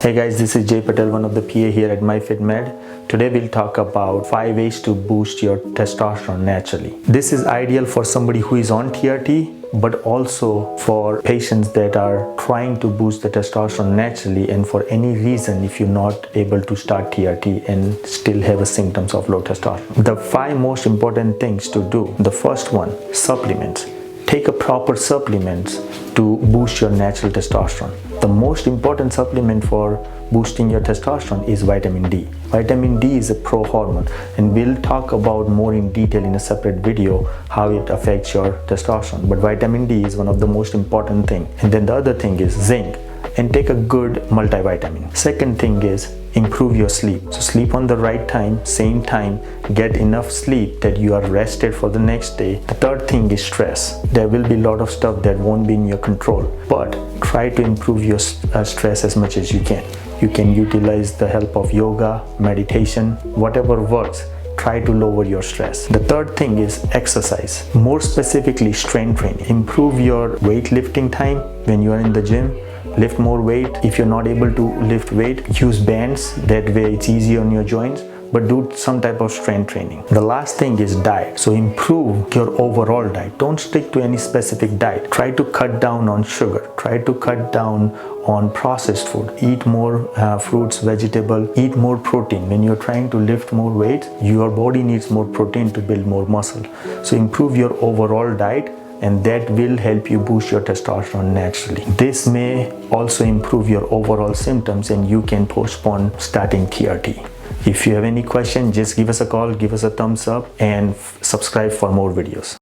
Hey guys, this is Jay Patel, one of the PA here at MyFitMed. Today we'll talk about 5 ways to boost your testosterone naturally. This is ideal for somebody who is on TRT, but also for patients that are trying to boost the testosterone naturally, and for any reason if you're not able to start TRT and still have a symptoms of low testosterone. The 5 most important things to do. The first one, supplements. Take a proper supplements to boost your natural testosterone. The most important supplement for boosting your testosterone is vitamin D. Vitamin D is a pro-hormone, and we'll talk about more in detail in a separate video how it affects your testosterone. But vitamin D is one of the most important thing. And then the other thing is zinc, and take a good multivitamin. Second thing is improve your sleep. So sleep on the right time, same time, get enough sleep that you are rested for the next day. The third thing is stress. There will be a lot of stuff that won't be in your control, but try to improve your stress as much as you can. You can utilize the help of yoga, meditation, whatever works. Try to lower your stress. The third thing is exercise, more specifically strength training. Improve your weightlifting time when you are in the gym. Lift more weight. If you're not able to lift weight, use bands. That way it's easy on your joints, but do some type of strength training. The last thing is diet. So improve your overall diet. Don't stick to any specific diet. Try to cut down on sugar. Try to cut down on processed food. Eat more fruits, vegetable. Eat more protein. When you're trying to lift more weight, your body needs more protein to build more muscle. So improve your overall diet, and that will help you boost your testosterone naturally. This may also improve your overall symptoms, and you can postpone starting TRT. If you have any question, just give us a call, give us a thumbs up, and subscribe for more videos.